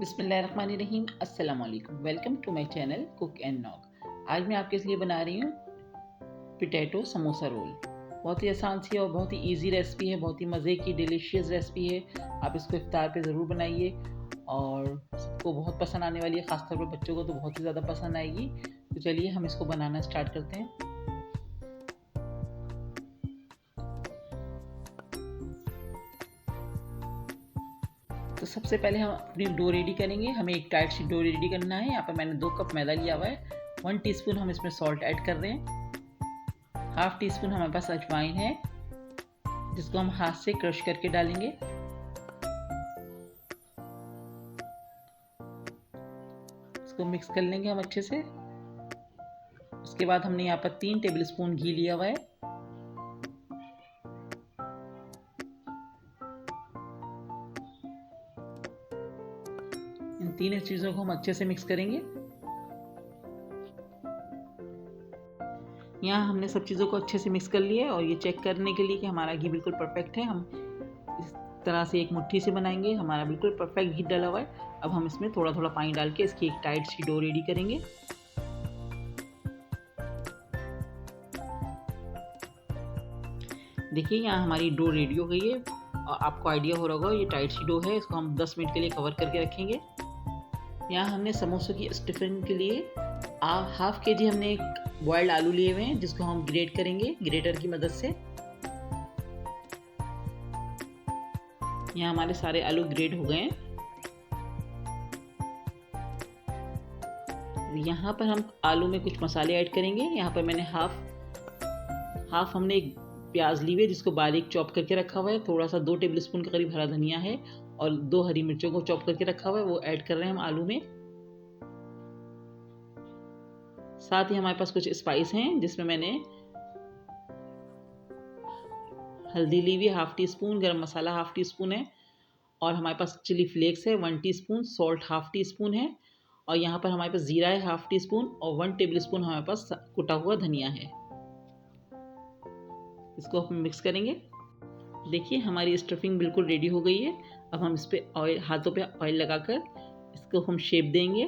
बिस्मिल्लाहिर्रहमानिर्रहीम। अस्सलाम वालेकुम। Welcome to my channel cook and knock. आज मैं आपके लिए बना रही हूँ पोटैटो समोसा रोल। बहुत ही आसान सी और बहुत ही इजी रेसिपी है, बहुत ही मज़े की डिलीशियस रेसिपी है। आप इसको इफ्तार पे ज़रूर बनाइए और सबको बहुत पसंद आने वाली है, ख़ासतौर पर बच्चों को तो बहुत ही ज़्यादा पसंद आएगी। तो चलिए हम इसको बनाना स्टार्ट करते हैं। तो सबसे पहले हम अपनी डो रेडी करेंगे। हमें एक टाइट सी डो रेडी करना है। यहाँ पर मैंने 2 कप मैदा लिया हुआ है। 1 टीस्पून हम इसमें सॉल्ट ऐड कर रहे हैं। हाफ टी स्पून हमारे पास अजवाइन है, जिसको हम हाथ से क्रश करके डालेंगे। इसको मिक्स कर लेंगे हम अच्छे से। उसके बाद हमने यहाँ पर 3 टेबल स्पून घी लिया हुआ है। इन तीनों चीज़ों को हम अच्छे से मिक्स करेंगे। यहाँ हमने सब चीज़ों को अच्छे से मिक्स कर लिया है और ये चेक करने के लिए कि हमारा घी बिल्कुल परफेक्ट है, हम इस तरह से एक मुट्ठी से बनाएंगे। हमारा बिल्कुल परफेक्ट घी डला हुआ है। अब हम इसमें थोड़ा थोड़ा पानी डाल के इसकी एक टाइट सी डो रेडी करेंगे। देखिए यहाँ हमारी डो रेडी हो गई है और आपको आइडिया हो रहा होगा ये टाइट सी डो है। इसको हम 10 मिनट के लिए कवर करके रखेंगे। यहाँ हमने समोसों की स्टफिंग के लिए हाफ के जी हमने एक बॉइल्ड आलू लिए हुए हैं, जिसको हम ग्रेट करेंगे ग्रेटर की मदद से। यहाँ हमारे सारे आलू ग्रेट हो गए हैं। यहाँ पर हम आलू में कुछ मसाले ऐड करेंगे। यहाँ पर मैंने हाफ हमने एक प्याज ली हुई है, जिसको बारीक चॉप करके रखा हुआ है। थोड़ा सा 2 टेबल स्पून के करीब हरा धनिया है और 2 हरी मिर्चों को चॉप करके रखा हुआ है, वो ऐड कर रहे हैं हम आलू में। साथ ही हमारे पास कुछ स्पाइस हैं, जिसमें मैंने हल्दी ली हुई है हाफ टी स्पून, गरम मसाला हाफ टी स्पून है और हमारे पास चिली फ्लेक्स है 1 teaspoon, salt half tea spoon है और यहाँ पर हमारे पास जीरा है हाफ टी स्पून और 1 टेबल स्पून हमारे पास कुटा हुआ धनिया है। इसको हम मिक्स करेंगे। देखिए हमारी स्टफिंग बिल्कुल रेडी हो गई है। अब हम इस पर ऑयल, हाथों पे ऑयल लगाकर इसको हम शेप देंगे।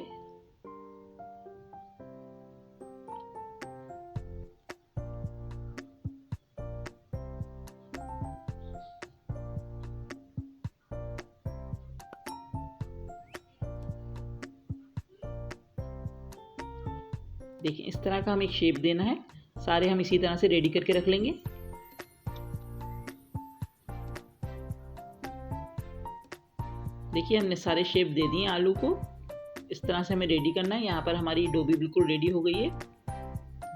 देखिए इस तरह का हमें एक शेप देना है। सारे हम इसी तरह से रेडी करके रख लेंगे। देखिए हमने सारे शेप दे दिए आलू को। इस तरह से हमें रेडी करना है। यहाँ पर हमारी डो भी बिल्कुल रेडी हो गई है।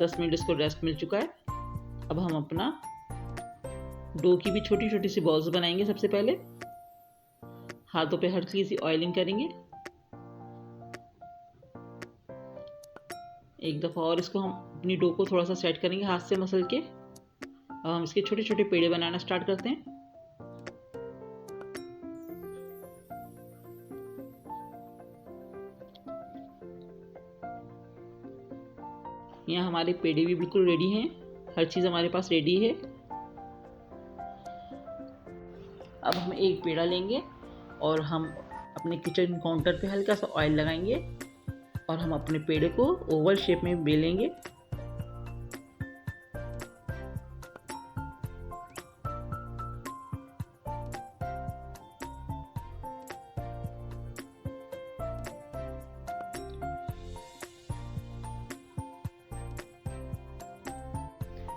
10 मिनट इसको रेस्ट मिल चुका है। अब हम अपना डो की भी छोटी छोटी सी बॉल्स बनाएंगे। सबसे पहले हाथों पे हल्की सी ऑयलिंग करेंगे एक दफ़ा और इसको हम अपनी डो को थोड़ा सा सेट करेंगे हाथ से मसल के। अब हम इसके छोटे छोटे पेड़े बनाना स्टार्ट करते हैं। यहाँ हमारे पेड़े भी बिल्कुल रेडी हैं। हर चीज़ हमारे पास रेडी है। अब हम एक पेड़ा लेंगे और हम अपने किचन काउंटर पे हल्का सा ऑयल लगाएंगे और हम अपने पेड़े को ओवल शेप में बेलेंगे।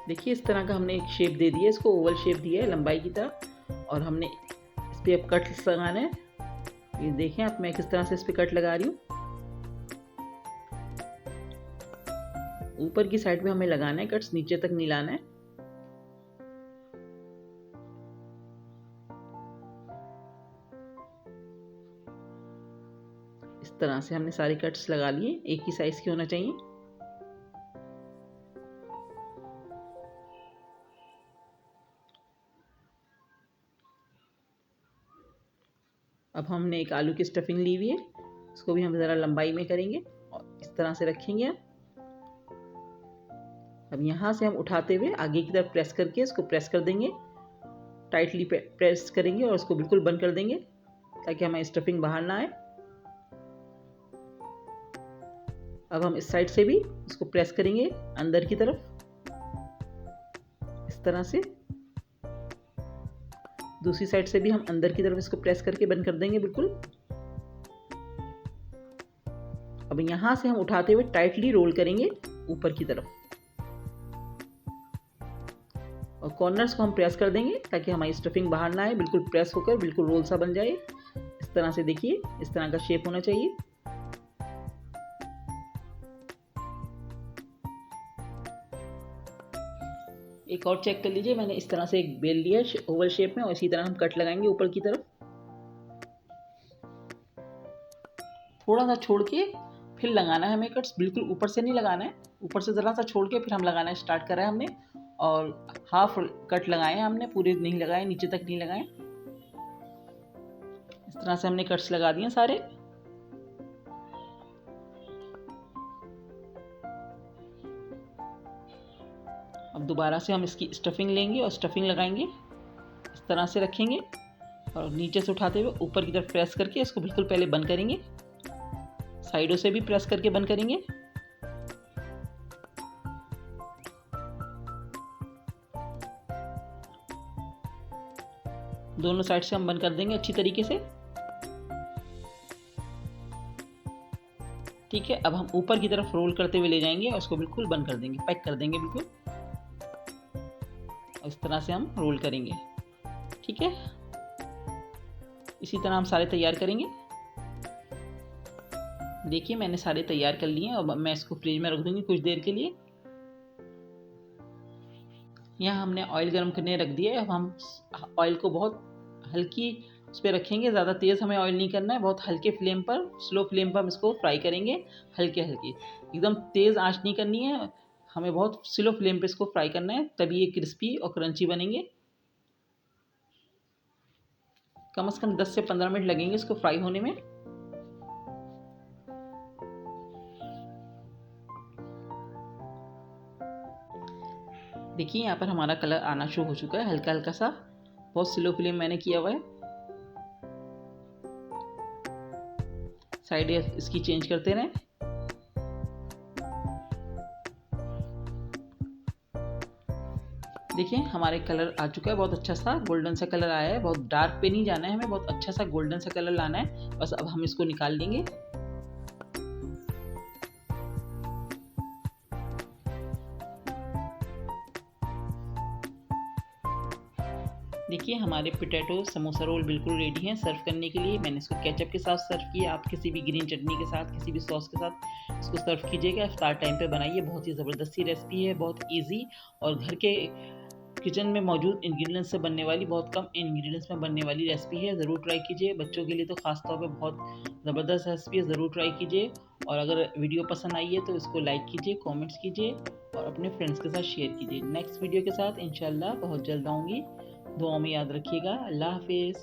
देखिए इस तरह का हमने एक शेप दे दिया, इसको ओवल शेप दिया है लंबाई की तरह और हमने इस पर अब कट लगाना है। ये देखें आप, मैं किस तरह से इस पर कट लगा रही हूँ। ऊपर की साइड में हमें लगाना है कट्स, नीचे तक नहीं लाना है। इस तरह से हमने सारे कट्स लगा लिए। एक ही साइज के होना चाहिए। अब हमने एक आलू की स्टफिंग ली हुई है, इसको भी हम ज़रा लंबाई में करेंगे और इस तरह से रखेंगे। अब यहाँ से हम उठाते हुए आगे की तरफ प्रेस करके इसको प्रेस कर देंगे। टाइटली प्रेस करेंगे और उसको बिल्कुल बंद कर देंगे ताकि हमारी स्टफिंग बाहर ना आए। अब हम इस साइड से भी इसको प्रेस करेंगे अंदर की तरफ, इस तरह से। दूसरी साइड से भी हम अंदर की तरफ इसको प्रेस करके बंद कर देंगे बिल्कुल। अब यहाँ से हम उठाते हुए टाइटली रोल करेंगे ऊपर की तरफ, और कॉर्नर्स को हम प्रेस कर देंगे ताकि हमारी स्टफिंग बाहर ना आए, बिल्कुल प्रेस होकर बिल्कुल रोल सा बन जाए। इस तरह से देखिए, इस तरह का शेप होना चाहिए। एक और चेक कर लीजिए, मैंने इस तरह से एक बेल लिया ओवल शेप में, और इसी तरह हम कट लगाएंगे ऊपर की तरफ। थोड़ा सा छोड़ के फिर लगाना है हमें कट्स, बिल्कुल ऊपर से नहीं लगाना है, ऊपर से ज़रा सा छोड़ के फिर हम लगाना स्टार्ट करा है हमने। और हाफ कट लगाए हैं हमने, पूरे नहीं लगाए, नीचे तक नहीं लगाए। इस तरह से हमने कट्स लगा दिए सारे। अब दोबारा से हम इसकी स्टफिंग लेंगे और स्टफिंग लगाएंगे, इस तरह से रखेंगे और नीचे से उठाते हुए ऊपर की तरफ प्रेस करके इसको बिल्कुल पहले बंद करेंगे, साइडों से भी प्रेस करके बंद करेंगे। दोनों साइड से हम बंद कर देंगे अच्छी तरीके से। ठीक है, अब हम ऊपर की तरफ रोल करते हुए ले जाएंगे और उसको बिल्कुल बंद कर देंगे, पैक कर देंगे बिल्कुल। इस तरह से हम रोल करेंगे। ठीक है, इसी तरह हम सारे तैयार करेंगे। देखिए मैंने सारे तैयार कर लिए और मैं इसको फ्रिज में रख दूंगी कुछ देर के लिए। यहाँ हमने ऑयल गर्म करने रख दिया है। अब हम ऑयल को बहुत हल्की उस पर रखेंगे, ज़्यादा तेज़ हमें ऑयल नहीं करना है, बहुत हल्के फ्लेम पर, स्लो फ्लेम पर हम इसको फ्राई करेंगे, हल्के हल्के, एकदम तेज़ आंच नहीं करनी है हमें, बहुत स्लो फ्लेम पे इसको फ्राई करना है, तभी ये क्रिस्पी और क्रंची बनेंगे। कम से कम 10 से 15 मिनट लगेंगे इसको फ्राई होने में। देखिए यहाँ पर हमारा कलर आना शुरू हो चुका है, हल्का हल्का सा, बहुत स्लो फ्लेम मैंने किया हुआ है। साइड इसकी चेंज करते रहें। देखिए हमारे कलर आ चुका है, बहुत अच्छा सा गोल्डन सा कलर आया है, बहुत डार्क पे नहीं जाना है हमें, बहुत अच्छा सा गोल्डन सा कलर लाना है बस। अब हम इसको निकाल लेंगे। देखिए हमारे पोटैटो समोसा रोल बिल्कुल रेडी हैं सर्व करने के लिए। मैंने इसको केचप के साथ सर्व किया, आप किसी भी ग्रीन चटनी के साथ, किसी भी सॉस के साथ इसको सर्व कीजिएगा। इफ्तार टाइम पे बनाइए, बहुत ही ज़बरदस्त रेसिपी है, बहुत इजी और घर के किचन में मौजूद इंग्रेडिएंट्स से बनने वाली, बहुत कम इंग्रेडिएंट्स में बनने वाली रेसिपी है। ज़रूर ट्राई कीजिए, बच्चों के लिए तो खास तौर पे बहुत ज़बरदस्त रेसिपी है, ज़रूर ट्राई कीजिए। और अगर वीडियो पसंद आई है तो इसको लाइक कीजिए, कमेंट्स कीजिए और अपने फ्रेंड्स के साथ शेयर कीजिए। नेक्स्ट वीडियो के साथ इंशाल्लाह बहुत जल्द आऊँगी। दुआ में याद रखिएगा। अल्लाह हाफिज़।